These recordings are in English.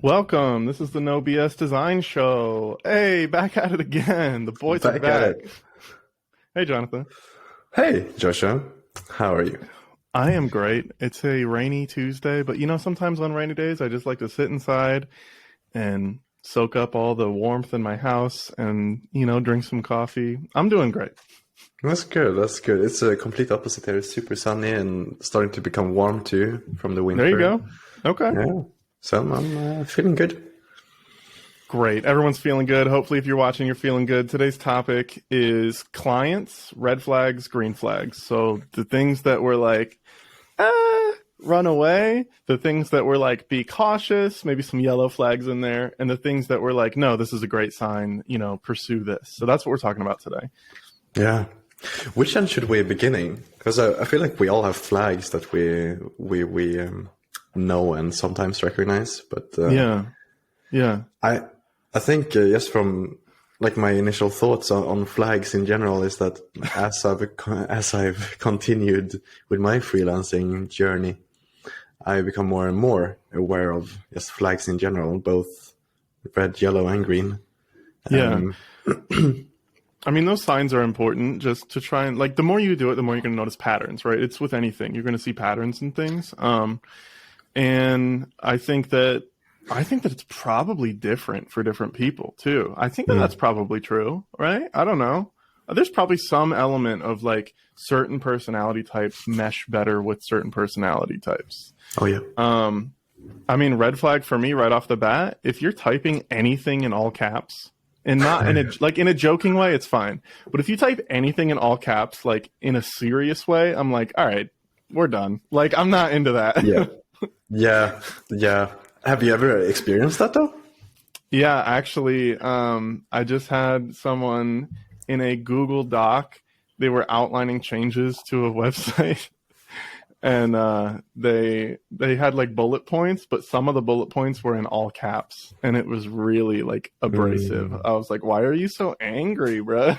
Welcome. This is the No BS Design Show. Hey, back at it again. The boys are Back back. at it. Hey, Jonathan. Hey, Joshua. How are you? I am great. It's a rainy Tuesday, but sometimes on rainy days, I just like to sit inside and soak up all the warmth in my house and, drink some coffee. I'm doing great. That's good. That's good. It's a complete opposite here. It's super sunny and starting to become warm too from the winter. There you go. Okay. Yeah. So I'm feeling good. Great. Everyone's feeling good. Hopefully, if you're watching, you're feeling good. Today's topic is clients, red flags, green flags. So the things that were like, run away. The things that were like, be cautious, maybe some yellow flags in there. And the things that were like, no, this is a great sign, pursue this. So that's what we're talking about today. Yeah. Which end should we beginning? Because I feel like we all have flags that we know and sometimes recognize. But yeah. I think just from like my initial thoughts on flags in general is that as I've continued with my freelancing journey, I become more and more aware of just flags in general, both red, yellow, and green. Yeah. I mean, those signs are important just to try and, like, the more you do it, the more you're going to notice patterns, right? It's with anything. You're going to see patterns and things. And I think that it's probably different for different people too. I think that that's probably true, right? I don't know. There's probably some element of like certain personality types mesh better with certain personality types. Oh yeah. I mean, red flag for me right off the bat, if you're typing anything in all caps and not in a joking way, it's fine. But if you type anything in all caps, like in a serious way, I'm like, all right, we're done. Like, I'm not into that. Yeah. Have you ever experienced that though? Yeah, actually, I just had someone in a Google Doc. They were outlining changes to a website, and they had like bullet points, but some of the bullet points were in all caps, and it was really like abrasive. I was like, "Why are you so angry, bro?"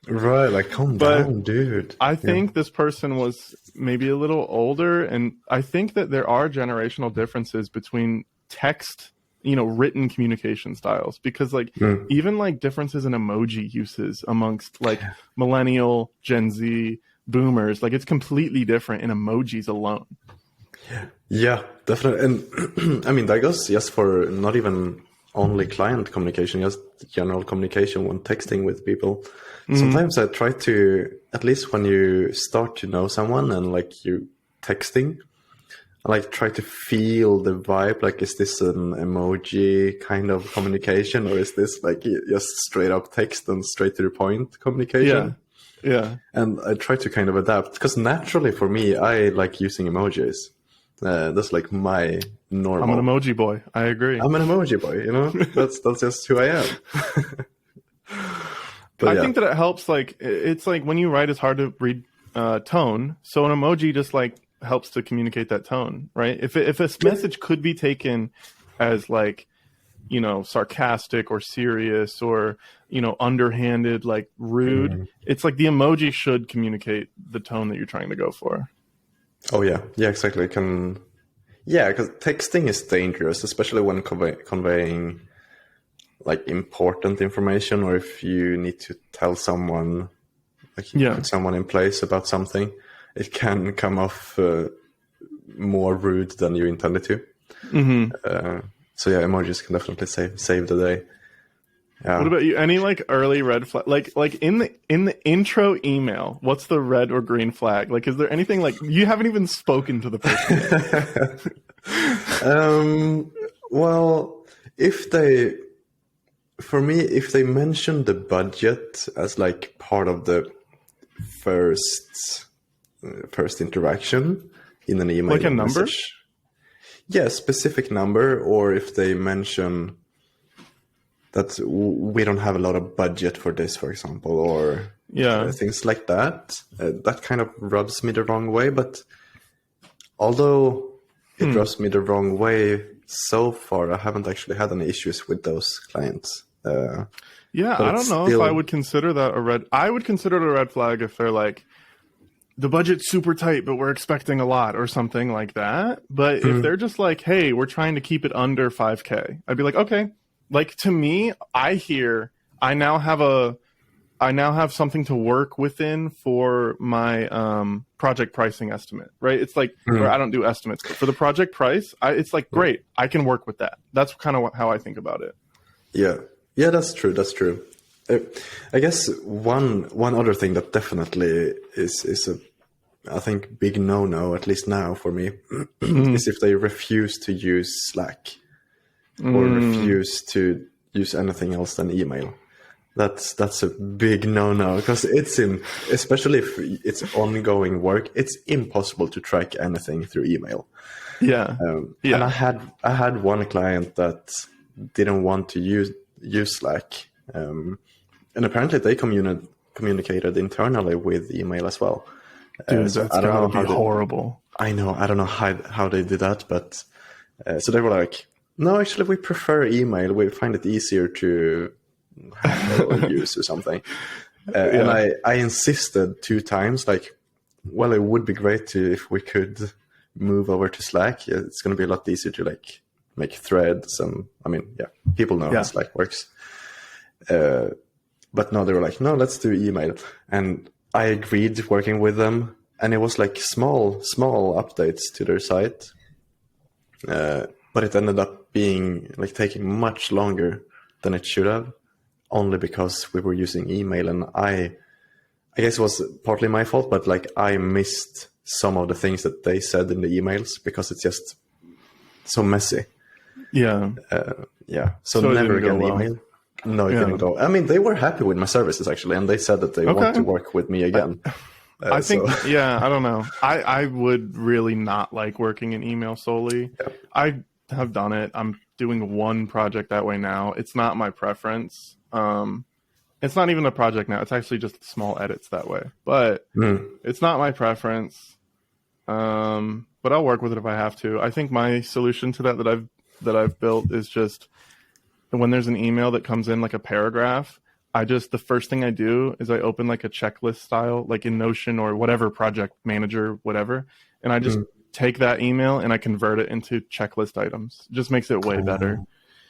Right, like calm down, dude. I think this person was maybe a little older, and I think that there are generational differences between text, written communication styles, because like even like differences in emoji uses amongst like millennial, Gen Z, boomers, like it's completely different in emojis alone. Yeah, definitely. And I mean, that goes just for not even only client communication, just general communication when texting with people. Sometimes I try to, at least when you start to know someone and like you texting, I like try to feel the vibe. Like, is this an emoji kind of communication, or is this like just straight up text and straight to the point communication? Yeah. And I try to kind of adapt, because naturally for me, I like using emojis. That's like my normal. I'm an emoji boy. I agree. I'm an emoji boy. That's just who I am. But I think that it helps. Like, it's like when you write, it's hard to read tone. So an emoji just like helps to communicate that tone, right? If a message could be taken as like, sarcastic or serious or, underhanded, like rude, it's like the emoji should communicate the tone that you're trying to go for. Oh yeah. Yeah, exactly. Because texting is dangerous, especially when conveying like important information, or if you need to tell someone, like you put someone in place about something, it can come off more rude than you intended to. So yeah, emojis can definitely save the day. Yeah. What about you? Any like early red flag? Like in the intro email, what's the red or green flag? Like, is there anything like you haven't even spoken to the person yet? Well, if they mention the budget as like part of the first interaction in an email, like a number, specific number, or if they mention that we don't have a lot of budget for this, for example, or things like that, that kind of rubs me the wrong way. But although it rubs me the wrong way so far, I haven't actually had any issues with those clients. I don't know if I would consider that a red. I would consider it a red flag if they're like, the budget's super tight, but we're expecting a lot or something like that. But if they're just like, hey, we're trying to keep it under 5K, I'd be like, okay. Like, to me, I now have something to work within for my project pricing estimate, right? It's like, where I don't do estimates, but for the project price, it's like, great, I can work with that. That's kind of how I think about it. Yeah, that's true. That's true. I guess one other thing that definitely is a, I think, big no, at least now for me, is if they refuse to use Slack or refuse to use anything else than email. That's a big no, because especially if it's ongoing work, it's impossible to track anything through email. Yeah. And I had one client that didn't want to use Slack, and apparently they communicated internally with email as well. Dude, so that's I don't know gotta be how horrible. I know. I don't know how they did that, but so they were like, no, actually, we prefer email. We find it easier to handle or use or something. And I insisted 2 times, like, well, it would be great if we could move over to Slack. Yeah, it's going to be a lot easier to like make threads, and I mean, people know how Slack works. But no, they were like, no, let's do email. And I agreed working with them, and it was like small updates to their site. But it ended up being like taking much longer than it should have, only because we were using email. And I guess it was partly my fault, but like I missed some of the things that they said in the emails because it's just so messy. Yeah. So never again email. No, it didn't go. I mean, they were happy with my services actually, and they said that they want to work with me again. I think, I don't know. I would really not like working in email solely. Yeah. I have done it. I'm doing one project that way now. It's not my preference. It's not even a project now. It's actually just small edits that way. But it's not my preference. But I'll work with it if I have to. I think my solution to that I've built is just when there's an email that comes in like a paragraph, the first thing I do is I open like a checklist style, like in Notion or whatever, project manager, whatever. And I just take that email and I convert it into checklist items. It just makes it way better.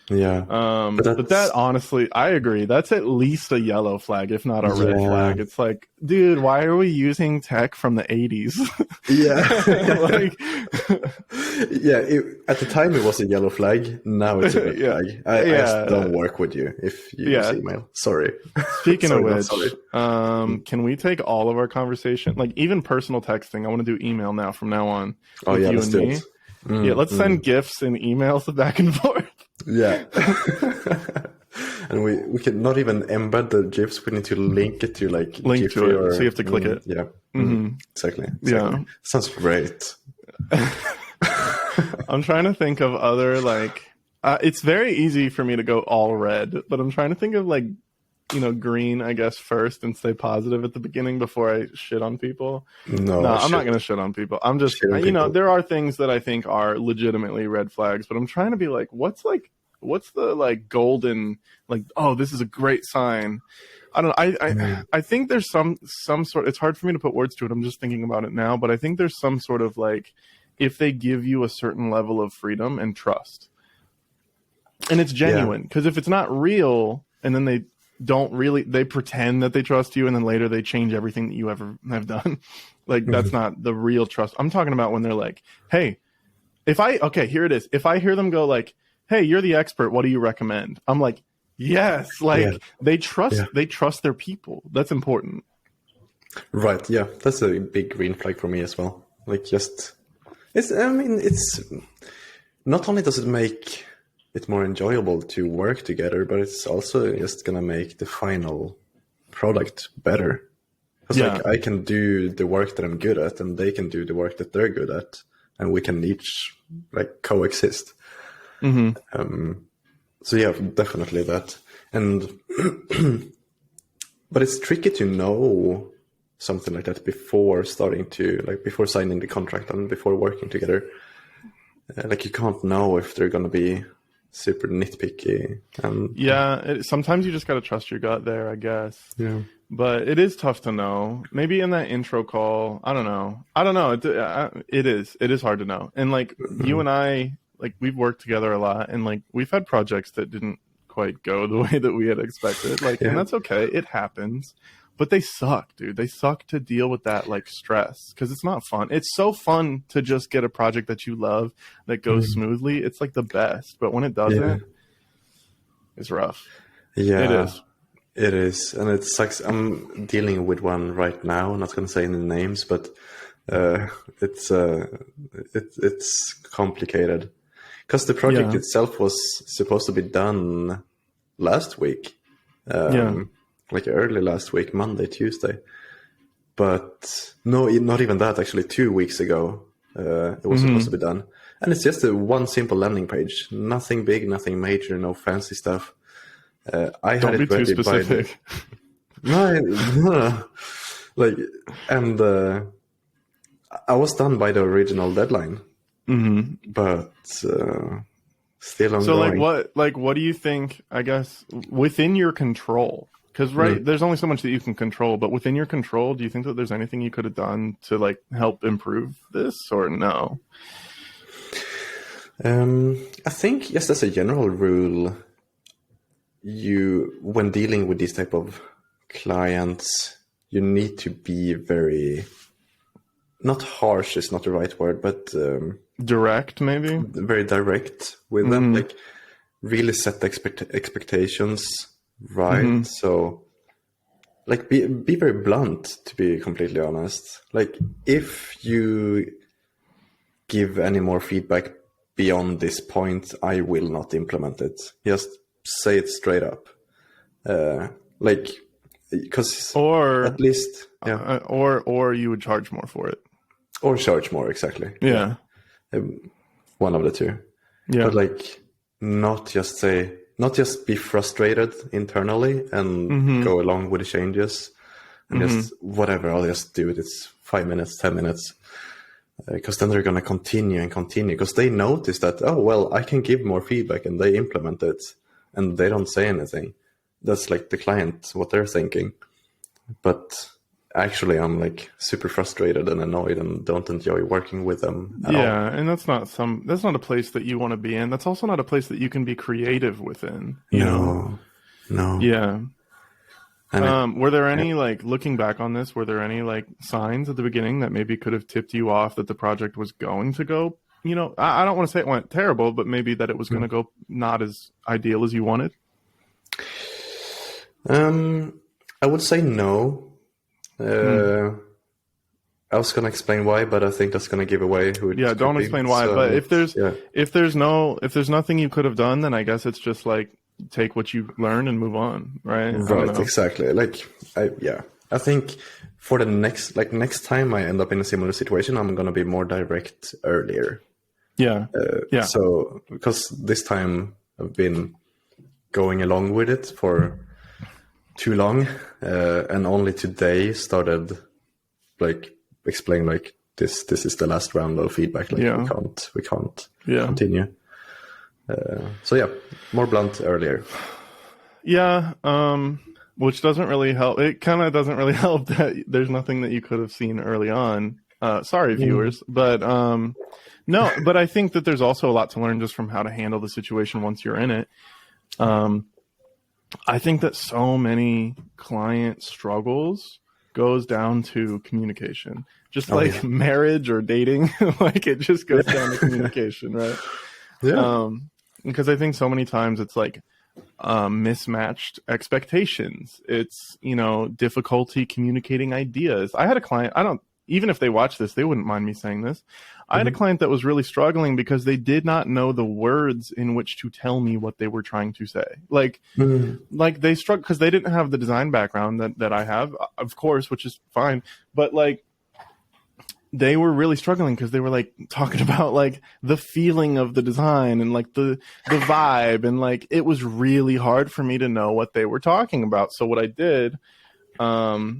Yeah. But that, honestly, I agree. That's at least a yellow flag, if not a red flag. It's like, dude, why are we using tech from the 80s? At the time it was a yellow flag. Now it's a red flag. I just don't work with you if you use email. Sorry. Speaking of which, can we take all of our conversation, like even personal texting? I want to do email now from now on. Oh yeah, let's do it. Let's send GIFs and emails back and forth. Yeah. And we can not even embed the GIFs. We need to link it to like link to it, so you have to click it. Yeah. Exactly. Yeah. Sounds great. I'm trying to think of other like it's very easy for me to go all red, but I'm trying to think of like, green, I guess, first and stay positive at the beginning before I shit on people. No, I'm not going to shit on people. I'm just, there are things that I think are legitimately red flags, but I'm trying to be like, what's the like golden, like, oh, this is a great sign. I don't know. I think there's some sort, it's hard for me to put words to it. I'm just thinking about it now, but I think there's some sort of like, if they give you a certain level of freedom and trust, and it's genuine, because if it's not real and then they pretend that they trust you and then later they change everything that you ever have done. Like that's not the real trust. I'm talking about when they're like, hey, here it is. If I hear them go like, hey, you're the expert, what do you recommend? I'm like, yes, they trust their people. That's important. Right. Yeah. That's a big green flag for me as well. Like it's not only does it make it's more enjoyable to work together, but it's also just gonna make the final product better. Because like I can do the work that I'm good at, and they can do the work that they're good at, and we can each like coexist. So yeah, definitely that. And but it's tricky to know something like that before before signing the contract and before working together. Like you can't know if they're gonna be super nitpicky. Sometimes you just got to trust your gut there, I guess. But it is tough to know. Maybe in that intro call, I don't know. It is hard to know. And like you and I, like we've worked together a lot, and like we've had projects that didn't quite go the way that we had expected. Like, and that's okay. It happens. But they suck, dude. They suck to deal with that like stress because it's not fun. It's so fun to just get a project that you love that goes smoothly. It's like the best. But when it doesn't, it's rough. Yeah, it is. It is, and it sucks. I'm dealing with one right now. I'm not going to say any names, but it's complicated because the project itself was supposed to be done last week. Like early last week, Monday, Tuesday. But no, not even that, actually 2 weeks ago, it was supposed to be done. And it's just one simple landing page. Nothing big, nothing major, no fancy stuff. I Don't had be it too ready specific. No. Like, and I was done by the original deadline. But still ongoing. So what do you think, I guess, within your control? Because there's only so much that you can control, but within your control, do you think that there's anything you could have done to like help improve this, or no? I think just as a general rule, when dealing with these type of clients, you need to be very, not harsh is not the right word, but direct, maybe very direct with them. Like really set the expectations. Right. So like be very blunt, to be completely honest. Like if you give any more feedback beyond this point, I will not implement it. Just say it straight up. Like, because at least, or you would charge more for it. Or charge more, exactly. Yeah. One of the two. Yeah. But like not just be frustrated internally and go along with the changes and just whatever, I'll just do it. It's 5 minutes, 10 minutes. Because then they're going to continue because they notice that, oh, well, I can give more feedback, and they implement it and they don't say anything. That's like the client, what they're thinking. But actually, I'm like super frustrated and annoyed and don't enjoy working with them at all. And that's not a place that you want to be in. That's also not a place that you can be creative within. No. Yeah. Were there any, like, looking back on this, were there any like signs at the beginning that maybe could have tipped you off that the project was going to go, I don't want to say it went terrible, but maybe that it was going to go not as ideal as you wanted? I would say no. I was going to explain why, but I think that's going to give away who it don't explain why. So, but if there's nothing you could have done, then I guess it's just like take what you learned and move on, right? Right, exactly. Like, I think for the next time I end up in a similar situation, I'm going to be more direct earlier. Yeah. So, because this time I've been going along with it for too long, and only today started like explain like this is the last round of feedback. Like we can't continue. So more blunt earlier. Which doesn't really help. It kind of doesn't really help that there's nothing that you could have seen early on. Sorry, viewers, but no. But I think that there's also a lot to learn just from how to handle the situation once you're in it. I think that so many client struggles goes down to communication, just like marriage or dating. Like it just goes down to communication, right? Yeah. Because I think so many times it's like mismatched expectations. It's, difficulty communicating ideas. I had a client, even if they watch this, they wouldn't mind me saying this. I had a client that was really struggling because they did not know the words in which to tell me what they were trying to say. Like they struggled because they didn't have the design background that I have, of course, which is fine. But like, they were really struggling because they were like talking about like the feeling of the design and like the vibe. And like, it was really hard for me to know what they were talking about. So what I did,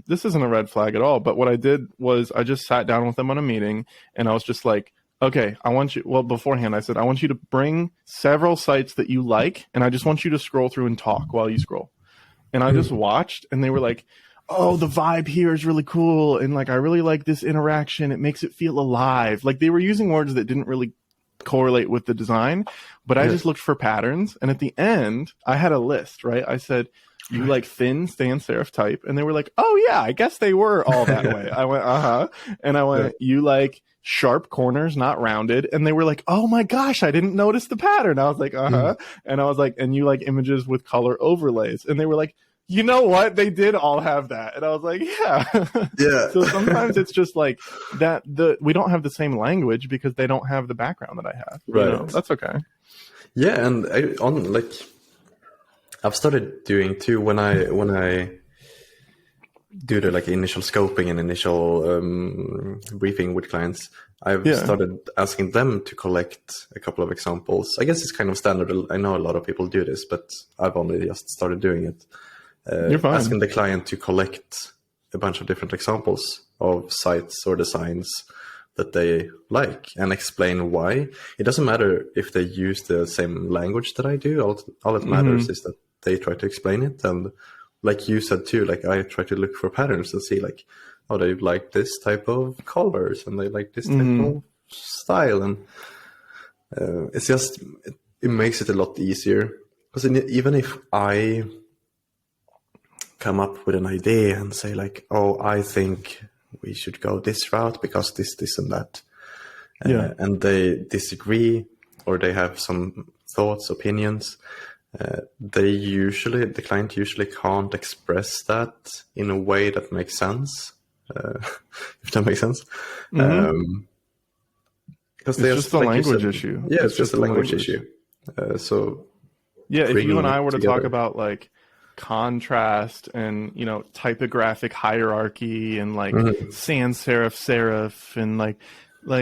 this isn't a red flag at all, but what I did was I just sat down with them on a meeting and I was just like, okay, beforehand I said, I want you to bring several sites that you like. And I just want you to scroll through and talk while you scroll. And I just watched and they were like, oh, the vibe here is really cool, and like I really like this interaction. It makes it feel alive. Like they were using words that didn't really correlate with the design, but I just looked for patterns, and at the end I had a list, right? I said, you like thin sans serif type, and they were like, oh yeah, I guess they were all that way. I went, and I went, you like sharp corners, not rounded, and they were like, oh my gosh, I didn't notice the pattern. I was like, and I was like, and you like images with color overlays, and they were like, you know what, they did all have that. And I was like, yeah. So sometimes it's just like that we don't have the same language because they don't have the background that I have, right? You know? That's okay. Yeah, and I've started doing too when I do the like initial scoping and initial briefing with clients. I've started asking them to collect a couple of examples. I guess it's kind of standard. I know a lot of people do this, but I've only just started doing it. You're fine. Asking the client to collect a bunch of different examples of sites or designs that they like and explain why. It doesn't matter if they use the same language that I do. All that matters is that they try to explain it. And like you said too, like I try to look for patterns and see like, oh, they like this type of colors and they like this type of style. And it's just, it makes it a lot easier. Because even if I come up with an idea and say like, oh, I think we should go this route because this and that. And they disagree or they have some thoughts, opinions. The client usually can't express that in a way that makes sense. If that makes sense. Because it's just a language issue. Yeah, it's just a language issue. So yeah, if you and I were to talk about like contrast and, you know, typographic hierarchy and like sans serif and like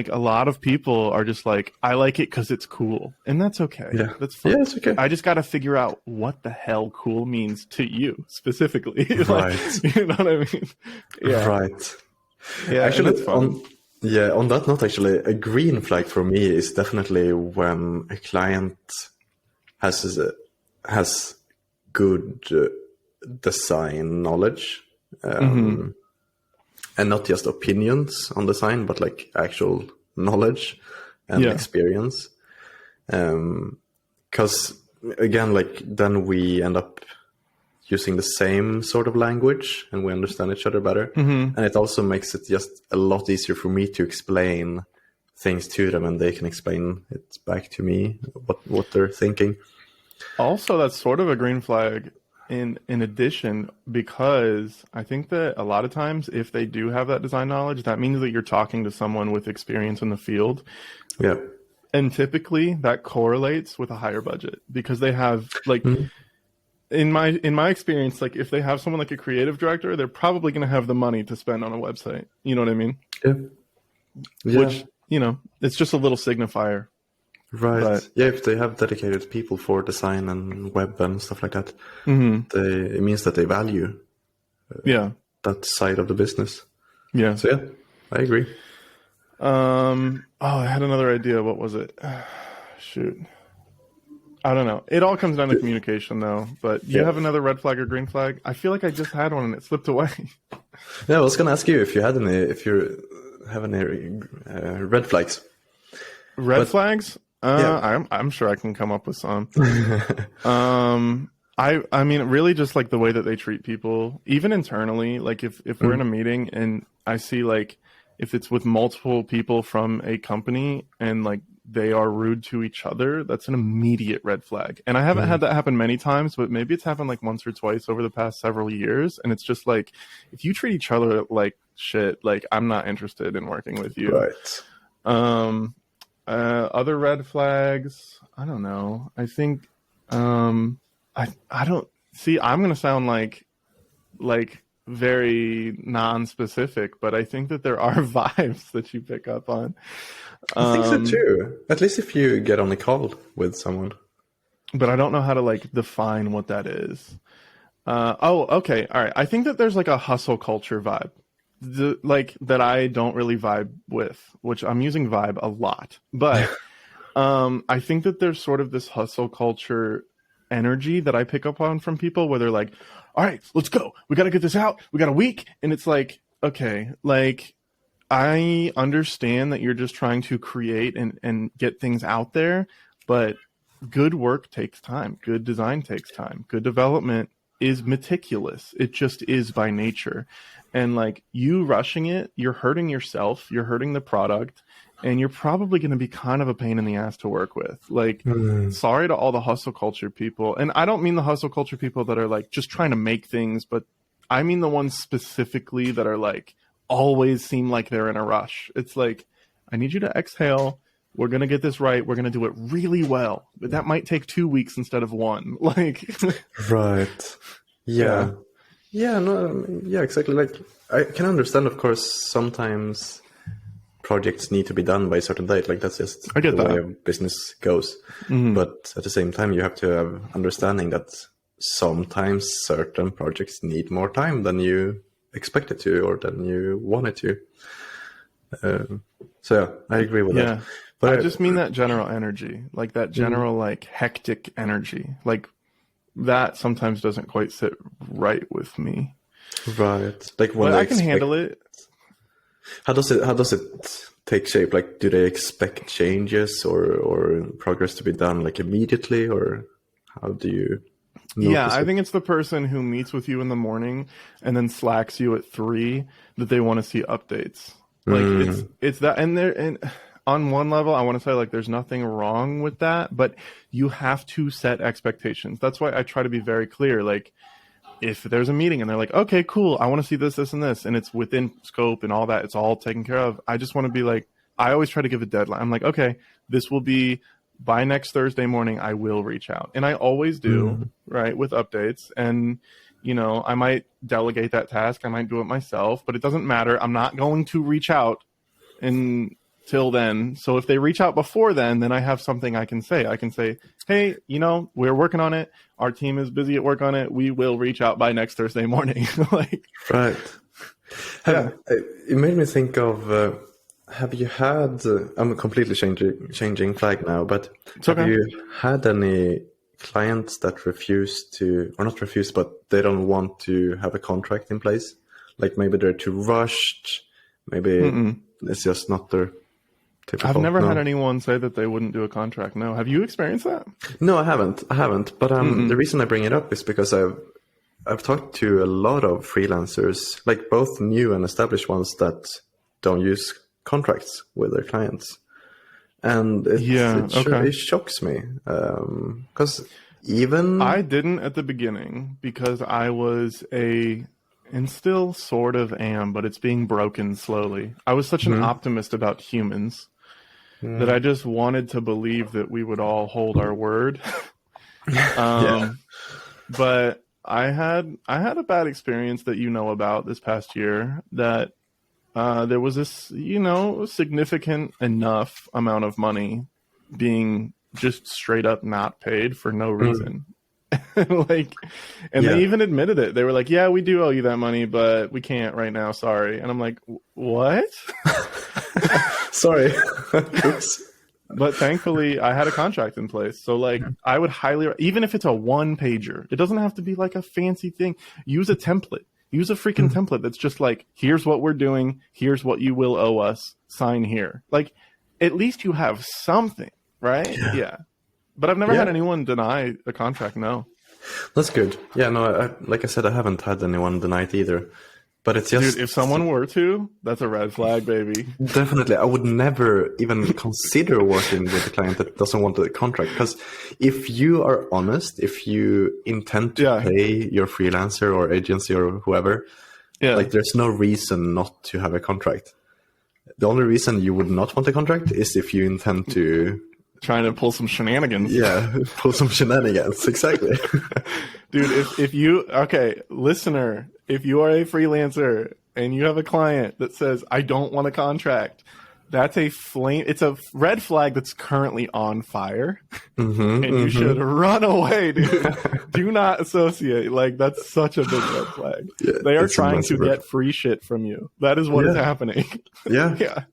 a lot of people are just like, I like it because it's cool, and that's okay. Yeah, that's fine. Yeah, it's okay. I just got to figure out what the hell cool means to you specifically. Right. You know what I mean? Yeah. Right. Yeah. Actually, on that note, actually, a green flag for me is definitely when a client has good design knowledge. And not just opinions on design, but like actual knowledge and experience. Because again, like then we end up using the same sort of language and we understand each other better. And it also makes it just a lot easier for me to explain things to them and they can explain it back to me, what they're thinking. Also, that's sort of a green flag in addition, because I think that a lot of times if they do have that design knowledge, that means that you're talking to someone with experience in the field. Yeah. And typically that correlates with a higher budget because they have like in my experience, like if they have someone like a creative director, they're probably going to have the money to spend on a website. You know what I mean? Yeah. Which, you know, it's just a little signifier. Right. But, yeah, if they have dedicated people for design and web and stuff like that, it means that they value that side of the business. Yeah. So yeah, I agree. I had another idea. What was it? Shoot. I don't know. It all comes down to communication though. But you have another red flag or green flag? I feel like I just had one and it slipped away. Yeah, I was going to ask you if you have any red flags. Red flags? I'm sure I can come up with some. I mean, really just like the way that they treat people, even internally, like if we're in a meeting and I see like, if it's with multiple people from a company and like they are rude to each other, that's an immediate red flag. And I haven't had that happen many times, but maybe it's happened like once or twice over the past several years. And it's just like, if you treat each other like shit, like I'm not interested in working with you. Right. Other red flags, I don't know. I think I don't see, I'm gonna sound like very non-specific, but I think that there are vibes that you pick up on. I think so too. At least if you get on a call with someone. But I don't know how to like define what that is. Okay, all right. I think that there's like a hustle culture vibe. Like that I don't really vibe with, which I'm using vibe a lot, but I think that there's sort of this hustle culture energy that I pick up on from people where they're like, all right, let's go. We got to get this out. We got a week. And it's like, okay, like I understand that you're just trying to create and get things out there, but good work takes time. Good design takes time. Good development is meticulous. It just is by nature. And like you rushing it, you're hurting yourself, you're hurting the product, and you're probably going to be kind of a pain in the ass to work with. Like, sorry to all the hustle culture people. And I don't mean the hustle culture people that are like just trying to make things, but I mean the ones specifically that are like always seem like they're in a rush. It's like, I need you to exhale. We're going to get this right. We're going to do it really well. But that might take 2 weeks instead of 1. Like, right. Yeah. Yeah, no, yeah, exactly. Like, I can understand, of course, sometimes projects need to be done by a certain date. Like, that's just the way of business goes. But at the same time, you have to have understanding that sometimes certain projects need more time than you expected to or than you wanted to. So, yeah, I agree with that. But I just mean that general energy, like that general, like hectic energy, like that sometimes doesn't quite sit right with me. Right. Like when I can handle it. How does it take shape? Like, do they expect changes or progress to be done like immediately, or how do you? Yeah, I think it's the person who meets with you in the morning and then slacks you at 3 that they want to see updates. Like it's that, and on one level, I want to say like there's nothing wrong with that, but you have to set expectations. That's why I try to be very clear. Like, if there's a meeting and they're like, okay, cool, I want to see this, this, and this, and it's within scope and all that, it's all taken care of. I just want to be like, I always try to give a deadline. I'm like, okay, this will be by next Thursday morning, I will reach out. And I always do, right, with updates. And, you know, I might delegate that task. I might do it myself, but it doesn't matter. I'm not going to reach out until then. So if they reach out before then I have something I can say. I can say, hey, you know, we're working on it. Our team is busy at work on it. We will reach out by next Thursday morning. Like, right. It made me think of, have you had, I'm completely changing flag now, but have you had any clients that refuse to, or not refuse, but they don't want to have a contract in place? Like maybe they're too rushed, maybe it's just not their typical. I've never had anyone say that they wouldn't do a contract. No. Have you experienced that? No, I haven't. But the reason I bring it up is because I've talked to a lot of freelancers, like both new and established ones, that don't use contracts with their clients. And it shocks me. Because even... I didn't at the beginning because I was and still sort of am, but it's being broken slowly. I was such an optimist about humans that I just wanted to believe that we would all hold our word. But I had a bad experience that you know about this past year, that there was this, you know, significant enough amount of money being just straight up not paid for no reason. They even admitted it. They were like, yeah, we do owe you that money, but we can't right now. Sorry. And I'm like, what? Sorry. But thankfully I had a contract in place. So like I would highly, even if it's a 1-pager, it doesn't have to be like a fancy thing. Use a template. Use a freaking template that's just like, here's what we're doing. Here's what you will owe us. Sign here. Like, at least you have something, right? Yeah. But I've never had anyone deny a contract, no. That's good. Yeah, no, like I said, I haven't had anyone deny it either. But it's just... Dude, if someone were to, that's a red flag, baby. Definitely. I would never even consider working with a client that doesn't want a contract. Because if you are honest, if you intend to pay your freelancer or agency or whoever, like there's no reason not to have a contract. The only reason you would not want a contract is if you intend to... Trying to pull some shenanigans. Yeah, pull some shenanigans. Exactly. Dude, if you... Okay, listener... If you are a freelancer and you have a client that says, I don't want a contract, that's it's a red flag that's currently on fire. And you should run away, dude. Do not associate. Like, that's such a big red flag. Yeah, they are trying to get free shit from you. That is what is happening. Yeah.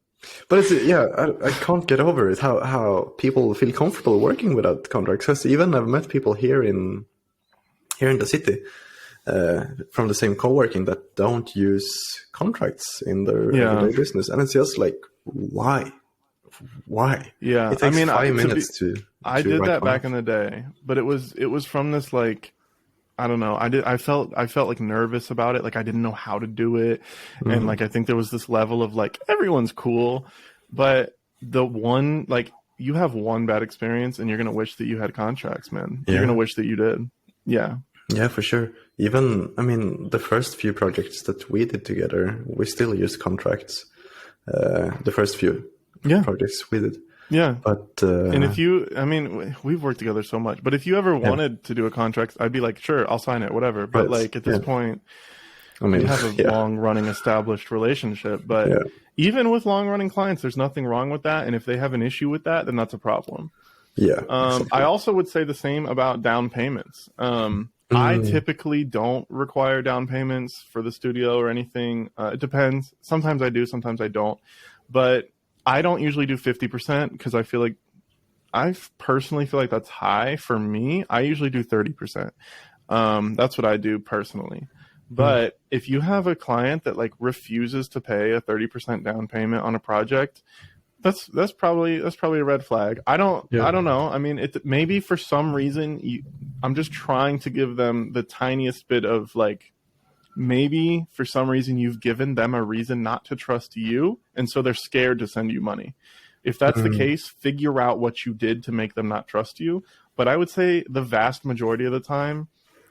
But it's I can't get over it how people feel comfortable working without contracts. Because even I've met people here in the city from the same co-working that don't use contracts in their everyday business, and it's just like, why? Yeah, It takes 5 minutes to I did write that back one. in the day, but it was from this like, I don't know. I felt like nervous about it. Like I didn't know how to do it. And like I think there was this level of like everyone's cool, but the one like you have one bad experience and you're going to wish that you had contracts, man. You're going to wish that you did. Yeah. Yeah, for sure. Even, I mean, the first few projects that we did together, we still used contracts. The first few projects we did. Yeah. But and if you, I mean, we've worked together so much, but if you ever wanted to do a contract, I'd be like, sure, I'll sign it, whatever. But like at this point, I mean, we have a long running established relationship, but even with long running clients, there's nothing wrong with that. And if they have an issue with that, then that's a problem. Yeah. Exactly. I also would say the same about down payments. I typically don't require down payments for the studio or anything. It depends. Sometimes I do, sometimes I don't. But I don't usually do 50% because I feel like I personally feel like that's high for me. I usually do 30%. That's what I do personally. But if you have a client that like refuses to pay a 30% down payment on a project, that's probably a red flag. I don't know. I mean, maybe for some reason I'm just trying to give them the tiniest bit of like, maybe for some reason you've given them a reason not to trust you, and so they're scared to send you money. If that's the case, figure out what you did to make them not trust you. But I would say the vast majority of the time,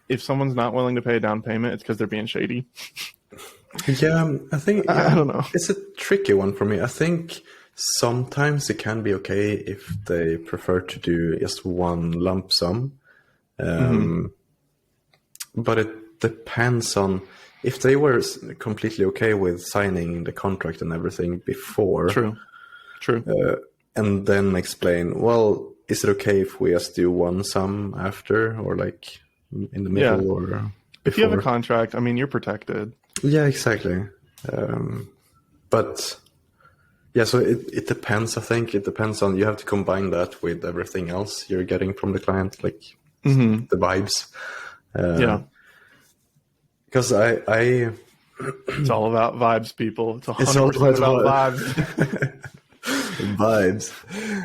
if someone's not willing to pay a down payment, it's because they're being shady. Yeah, I think I don't know. It's a tricky one for me. I think sometimes it can be okay if they prefer to do just one lump sum. But it depends on if they were completely okay with signing the contract and everything before. True. And then explain, well, is it okay if we just do one sum after, or like in the middle, or before? If you have a contract, I mean, you're protected. Yeah, exactly. But yeah, so it depends. I think it depends on, you have to combine that with everything else you're getting from the client, like the vibes. Because I it's all about vibes, people. It's 100% about vibes. Vibes.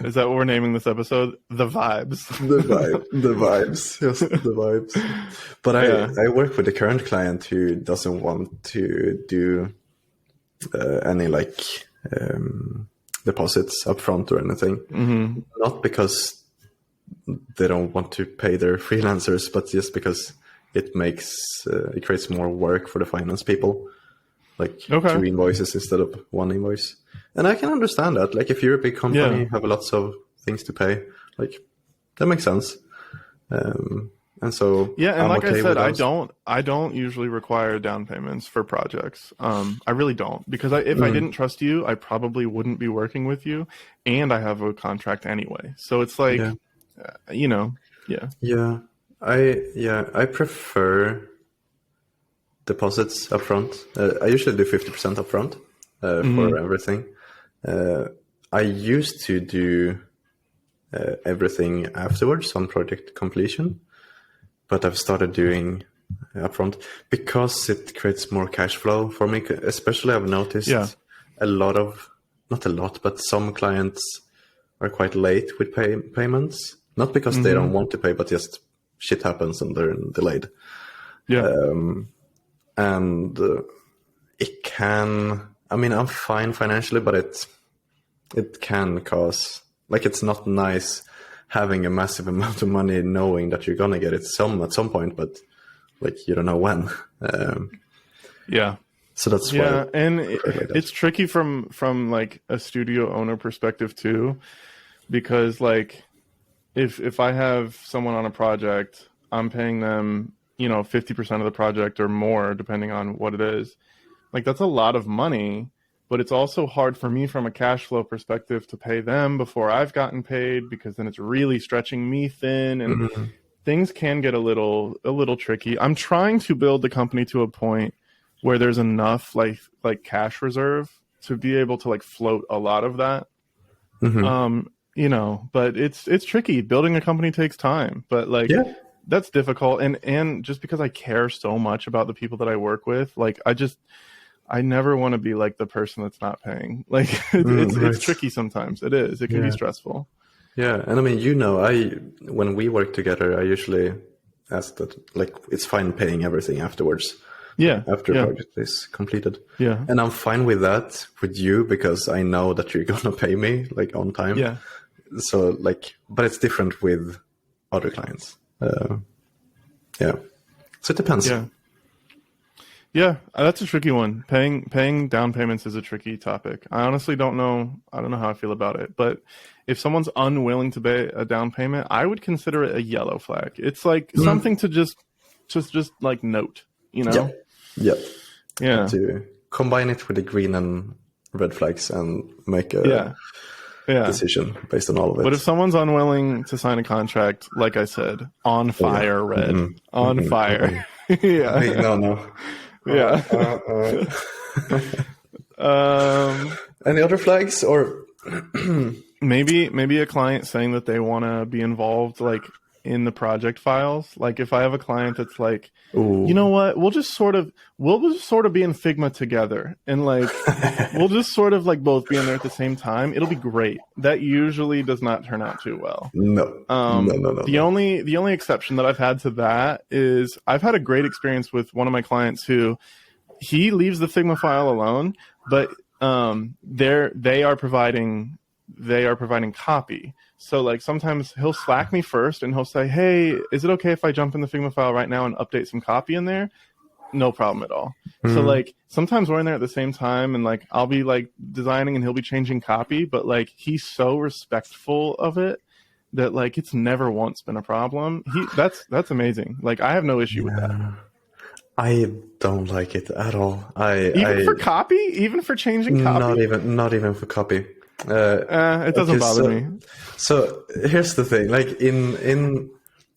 Is that what we're naming this episode? The vibes. The vibes. Yes, the vibes. But I work with a current client who doesn't want to do any like deposits up front or anything. Not because they don't want to pay their freelancers, but just because it creates more work for the finance people, like 2 invoices instead of 1 invoice. And I can understand that. Like if you're a big company, you have lots of things to pay, like that makes sense. And so and like I said, I don't usually require down payments for projects. I really don't, because if I didn't trust you, I probably wouldn't be working with you, and I have a contract anyway. So it's like, I prefer deposits upfront. I usually do 50% upfront for everything. I used to do everything afterwards on project completion, but I've started doing upfront because it creates more cash flow for me. Especially, I've noticed not a lot, but some clients are quite late with payments. Not because they don't want to pay, but just shit happens and they're delayed. And it can, I mean, I'm fine financially, but it can cause, like, it's not nice having a massive amount of money knowing that you're gonna get it at some point, but like you don't know when. So that's why. And it's tricky from like a studio owner perspective too, because like if I have someone on a project, I'm paying them 50% of the project or more, depending on what it is. Like that's a lot of money, but it's also hard for me from a cash flow perspective to pay them before I've gotten paid, because then it's really stretching me thin, and things can get a little tricky. I'm trying to build the company to a point where there's enough like cash reserve to be able to like float a lot of that. Mm-hmm. You know, but it's tricky. Building a company takes time, but like Yeah. that's difficult. And just because I care so much about the people that I work with, like I never want to be like the person that's not paying. Like it's Right. tricky sometimes. It is. It can be Yeah. stressful. Yeah. And I mean, when we work together, I usually ask that, like, it's fine paying everything afterwards. Yeah. After a Yeah. project is completed. Yeah. And I'm fine with that with you because I know that you're going to pay me like on time. Yeah. So like, but it's different with other clients. Yeah. So it depends. Yeah. Yeah, that's a tricky one. Paying down payments is a tricky topic. I honestly don't know. I don't know how I feel about it. But if someone's unwilling to pay a down payment, I would consider it a yellow flag. It's like something to just like note, you know? Yeah. Yeah. To combine it with the green and red flags and make a decision based on all of it. But if someone's unwilling to sign a contract, like I said, on fire, red, on fire. Yeah. Hey, no. Yeah. Any other flags or maybe a client saying that they want to be involved like in the project files. Like if I have a client that's like, you know what, we'll just sort of be in Figma together and like we'll just sort of like both be in there at the same time. It'll be great. That usually does not turn out too well. No. The only exception that I've had to that is I've had a great experience with one of my clients who he leaves the Figma file alone, but they are providing copy. So like sometimes he'll Slack me first and he'll say, hey, is it okay if I jump in the Figma file right now and update some copy in there? No problem at all. So like sometimes we're in there at the same time and like I'll be like designing and he'll be changing copy, but like he's so respectful of it that like it's never once been a problem. That's amazing. Like I have no issue with that. I don't like it at all. For copy, even for changing copy. Not even for copy. It doesn't bother me. So here's the thing. Like in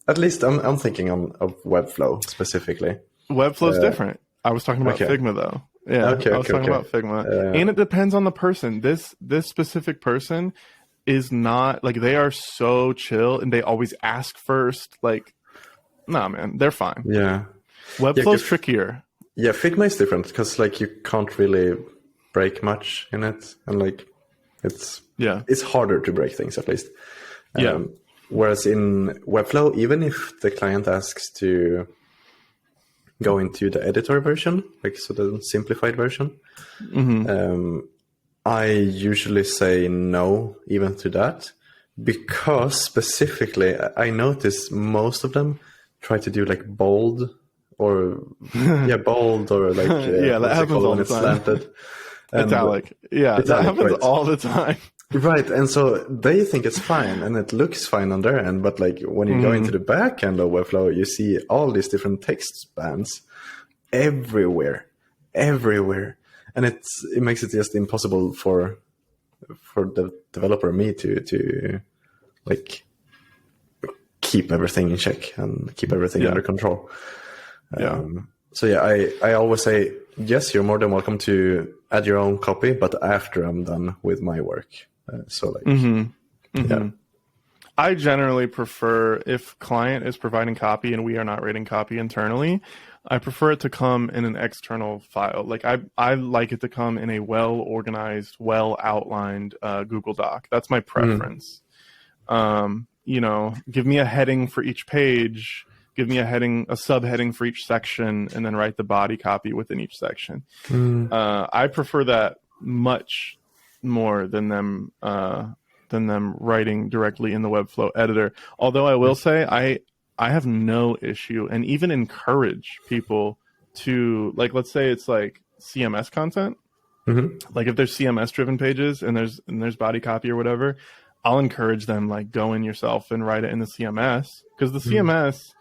at least I'm thinking of Webflow specifically. Webflow's different. I was talking about Figma though. Yeah, I was talking about Figma, and it depends on the person. This specific person is not like they are so chill and they always ask first. Like, nah, man, they're fine. Yeah. Webflow's trickier. Yeah, Figma is different because like you can't really break much in it, and like it's harder to break things at least. Whereas in Webflow, even if the client asks to go into the editor version, like so the simplified version, I usually say no even to that because specifically I notice most of them try to do like bold or bold or like that happens all the time. Slanted. Italic. Yeah, that happens all the time. Right, and so they think it's fine, and it looks fine on their end, but like when you go into the back end of Webflow, you see all these different text spans everywhere, and it makes it just impossible for the developer, me, to like keep everything in check and keep everything under control. So I always say yes, you're more than welcome to add your own copy, but after I'm done with my work. I generally prefer if client is providing copy and we are not rating copy internally, I prefer it to come in an external file. Like I like it to come in a well-organized, well-outlined Google Doc. That's my preference. You know, give me a heading for each page, give me a subheading for each section, and then write the body copy within each section. I prefer that much more than them writing directly in the Webflow editor. Although I will say I have no issue and even encourage people to, like, let's say it's like CMS content. Like if there's CMS driven pages and there's body copy or whatever, I'll encourage them like go in yourself and write it in the CMS, because the CMS,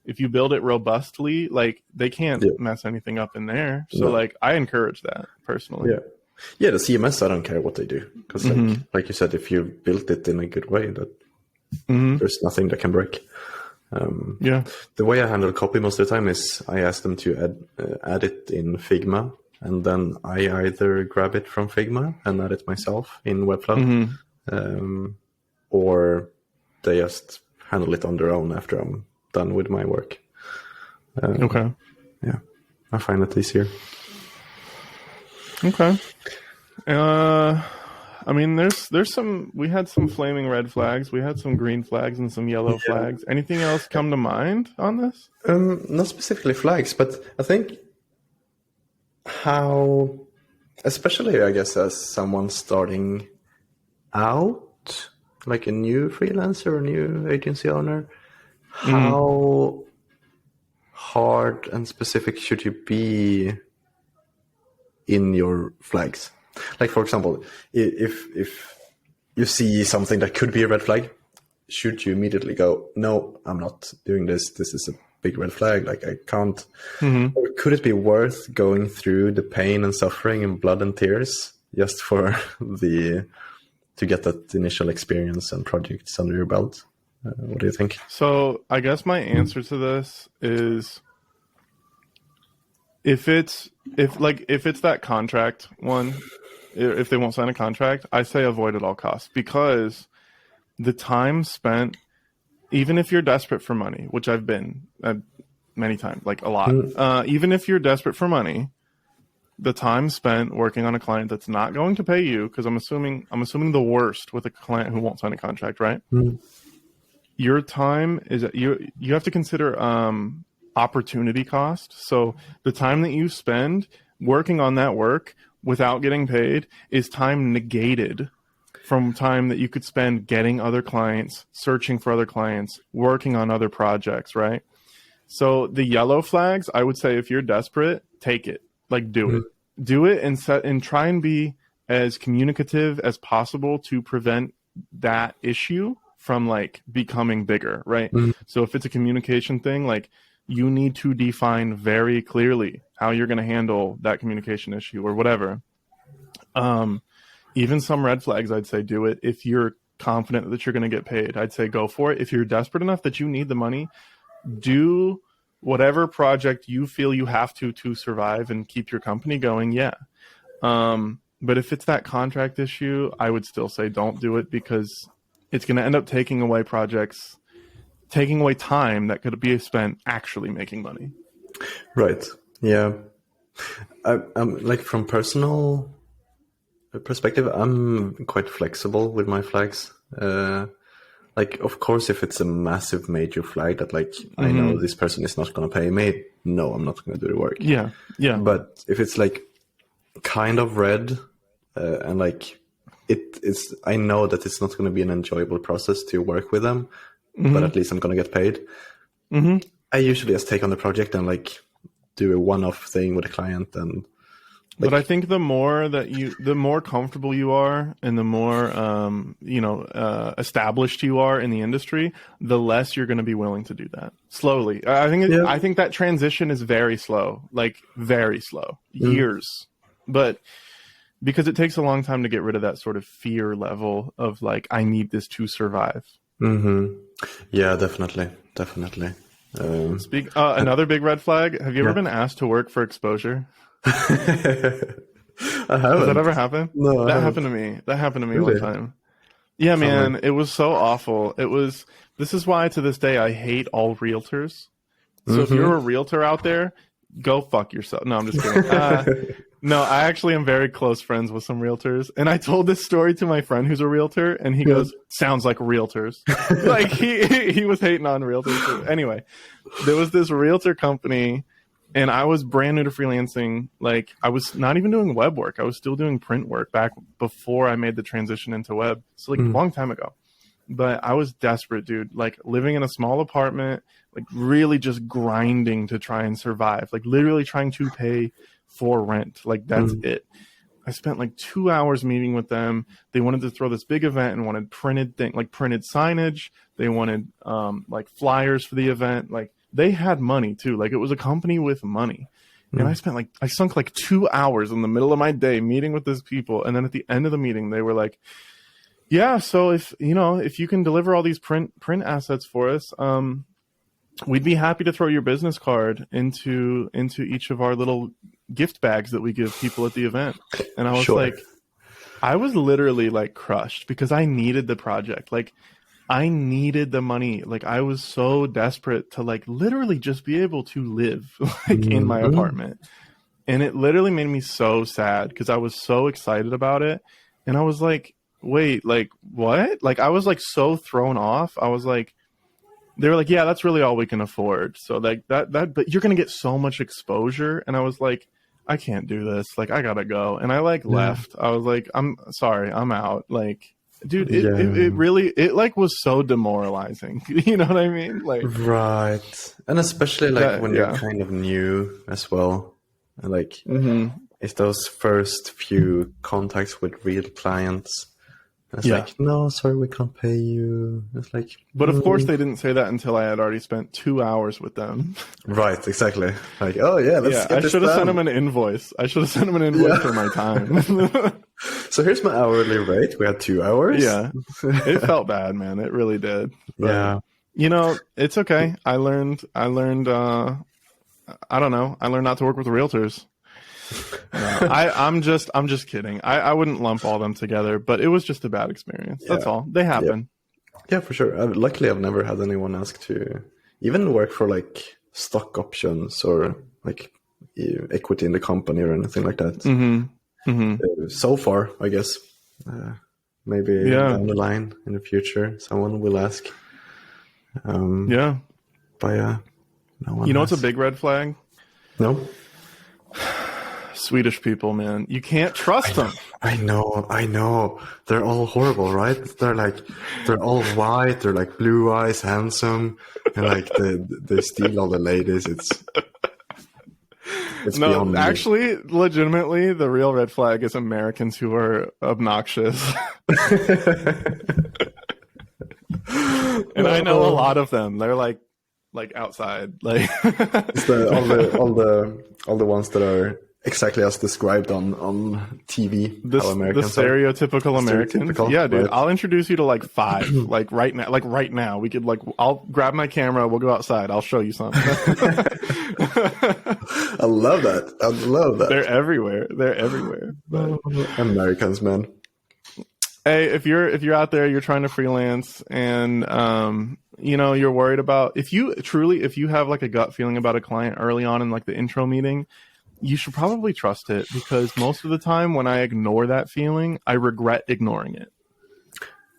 if you build it robustly, like they can't mess anything up in there. So like I encourage that personally. Yeah, the CMS, I don't care what they do, because like you said, if you built it in a good way, that there's nothing that can break. The way I handle copy most of the time is I ask them to add it in Figma and then I either grab it from Figma and add it myself in Webflow, or they just handle it on their own after I'm done with my work. Okay. Yeah, I find it easier. Okay. I mean, there's some. We had some flaming red flags. We had some green flags and some yellow flags. Anything else come to mind on this? Not specifically flags, but I think how, especially I guess as someone starting out, like a new freelancer or new agency owner, how hard and specific should you be in your flags? Like, for example, if you see something that could be a red flag, should you immediately go, no, I'm not doing this. This is a big red flag. Like, I can't. Or could it be worth going through the pain and suffering and blood and tears just for to get that initial experience and projects under your belt? What do you think? So I guess my answer to this is if it's that contract one, if they won't sign a contract, I say avoid at all costs, because the time spent, even if you're desperate for money, which I've been many times, like a lot, even if you're desperate for money, the time spent working on a client that's not going to pay you, because I'm assuming the worst with a client who won't sign a contract, right? Your time is, you have to consider opportunity cost. So the time that you spend working on that work without getting paid is time negated from time that you could spend getting other clients, searching for other clients, working on other projects, right? So the yellow flags, I would say if you're desperate, take it. Like, do it. Do it and try and be as communicative as possible to prevent that issue from like becoming bigger, right? So if it's a communication thing, like, you need to define very clearly how you're going to handle that communication issue or whatever. Even some red flags, I'd say do it. If you're confident that you're going to get paid, I'd say go for it. If you're desperate enough that you need the money, do whatever project you feel you have to survive and keep your company going. Yeah. But if it's that contract issue, I would still say don't do it, because it's going to end up taking away time that could be spent actually making money. Right. Yeah. I'm like, from personal perspective, I'm quite flexible with my flags. Like, of course, if it's a massive major flag that, like, I know this person is not going to pay me, no, I'm not going to do the work. Yeah. But if it's like kind of red, and like it's, I know that it's not going to be an enjoyable process to work with them, but at least I'm going to get paid. I usually just take on the project and like do a one-off thing with a client. And like, but I think the more comfortable you are and the more established you are in the industry, the less you're going to be willing to do that. Slowly. I think that transition is very slow, like very slow, years. But because it takes a long time to get rid of that sort of fear level of like, I need this to survive. Yeah, definitely. Another big red flag. Have you ever been asked to work for exposure? I haven't. Does that ever happen? No, that happened to me. That happened to me Really? one time. Yeah, man, it was so awful. This is why to this day I hate all realtors. So if you're a realtor out there, go fuck yourself. No, I'm just kidding. No, I actually am very close friends with some realtors. And I told this story to my friend who's a realtor, and he goes, sounds like realtors. Like he was hating on realtors. Anyway, there was this realtor company, and I was brand new to freelancing. Like, I was not even doing web work. I was still doing print work back before I made the transition into web. So like a long time ago. But I was desperate, dude. Like, living in a small apartment, like really just grinding to try and survive. Like, literally trying to pay for rent. Like, that's it. I spent like 2 hours meeting with them. They wanted to throw this big event and wanted printed signage. They wanted like flyers for the event. Like, they had money too. Like, it was a company with money. And I sunk like 2 hours in the middle of my day meeting with these people. And then at the end of the meeting, they were like, yeah, so if you can deliver all these print assets for us, we'd be happy to throw your business card into each of our little gift bags that we give people at the event. And I was Sure. like, I was literally like crushed because I needed the project. Like I needed the money. Like I was so desperate to like literally just be able to live like in my apartment. And it literally made me so sad because I was so excited about it. And I was like, wait, like what? Like I was like so thrown off. I was like, they were like, yeah, that's really all we can afford. So like that, but you're going to get so much exposure. And I was like, I can't do this. Like, I gotta go. And I like left. I was like, I'm sorry, I'm out. Like, dude, it really, it like was so demoralizing. You know what I mean? Like, Right. And especially like that, when you're kind of new as well. And like, it's those first few contacts with real clients. It's like, no, sorry, we can't pay you. It's like, but of course they didn't say that until I had already spent 2 hours with them. Right, exactly. Like, oh yeah, let's get I this should have done. sent them an invoice. I should have sent them an invoice for my time. So here's my hourly rate. We had 2 hours. Yeah, it felt bad, man. It really did. But, Yeah. you know, it's okay. I learned. I don't know. I learned not to work with realtors. No, I'm just kidding. I wouldn't lump all them together, but it was just a bad experience. That's all. They happen. Yeah, for sure. Luckily, I've never had anyone ask to even work for like stock options or like equity in the company or anything like that. So far, I guess. Maybe down the line in the future, someone will ask. But yeah, no one. You know what's a big red flag? No. Swedish people, man. You can't trust them. I know. They're all horrible, right? They're all white, they're like blue eyes, handsome, and like they steal all the ladies. It's no, beyond me. Actually, legitimately, the real red flag is Americans who are obnoxious. And I know a lot of them. They're like outside. Like it's all the ones that are exactly as described on TV. The stereotypical American. Yeah, dude. Right. I'll introduce you to like 5. like right now. Like right now, we could like. I'll grab my camera. We'll go outside. I'll show you something. I love that. They're everywhere. But, Americans, man. Hey, if you're out there, you're trying to freelance, and you know you're worried about if you have like a gut feeling about a client early on in like the intro meeting. You should probably trust it because most of the time when I ignore that feeling, I regret ignoring it.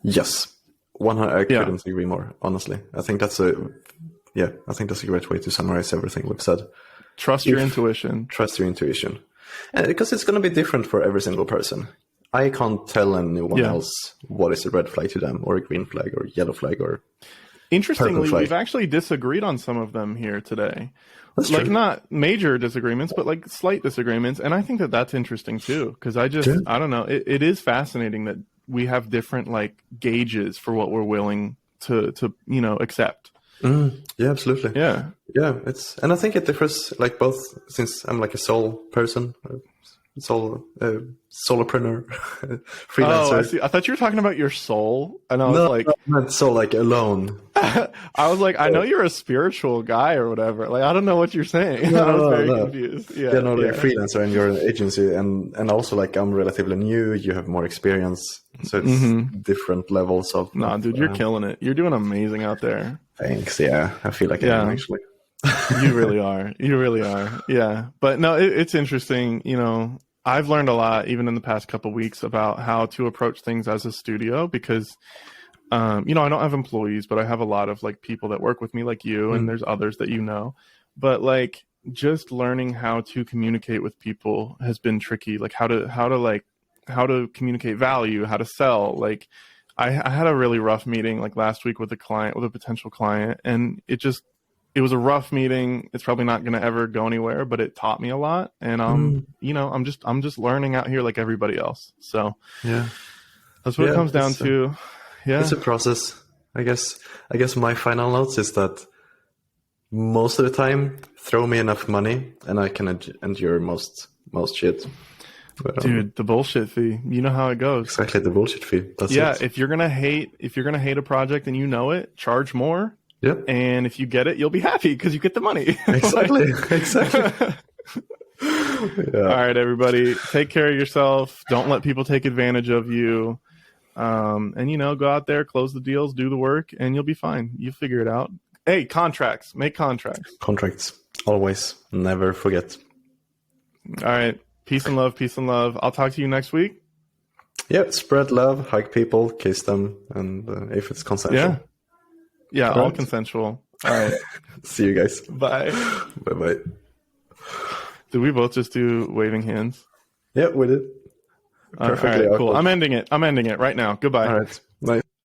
Yes. I couldn't agree more, honestly. I think that's a great way to summarize everything we've said. Trust your intuition. Trust your intuition. Because it's going to be different for every single person. I can't tell anyone else what is a red flag to them or a green flag or yellow flag or Interestingly, we've actually disagreed on some of them here today. That's like true. Not major disagreements, but like slight disagreements. And I think that that's interesting too, because I don't know. It is fascinating that we have different like gauges for what we're willing to accept. Yeah, absolutely. Yeah. And I think it differs like both, since I'm like a soul person, solopreneur, freelancer. Oh, I see. I thought you were talking about your soul, and I was like, not soul, like alone. I was like, I know you're a spiritual guy or whatever. Like, I don't know what you're saying. I was very confused. Like freelancer, and you're an agency, and also like I'm relatively new. You have more experience, so it's different levels of. Nah, dude, you're killing it. You're doing amazing out there. Thanks. Yeah, I feel like I am actually. You really are. Yeah, but no, it's interesting. You know, I've learned a lot even in the past couple of weeks about how to approach things as a studio because, I don't have employees, but I have a lot of like people that work with me like you, and there's others that you know, but like just learning how to communicate with people has been tricky. Like how to communicate value, how to sell. Like I had a really rough meeting like last week with a potential client, and it was a rough meeting. It's probably not going to ever go anywhere, but it taught me a lot. And I'm just learning out here like everybody else. So that's what it comes down to. Yeah, it's a process. I guess my final notes is that most of the time, throw me enough money and I can endure most shit. But, dude, the bullshit fee. You know how it goes. Exactly, the bullshit fee. That's it. If you're gonna hate a project and you know it, charge more. Yeah. And if you get it, you'll be happy because you get the money. Exactly. Exactly. All right, everybody, take care of yourself. Don't let people take advantage of you. And, go out there, close the deals, do the work, and you'll be fine. You'll figure it out. Hey, contracts. Make contracts. Contracts. Always. Never forget. All right. Peace and love. Peace and love. I'll talk to you next week. Yeah. Spread love, hug people, kiss them, and if it's consensual. Yeah, all consensual. All right. See you guys. Bye. Bye-bye. Did we both just do waving hands? Yeah, we did. Perfectly. All right, cool. I'm ending it right now. Goodbye. All right. Bye.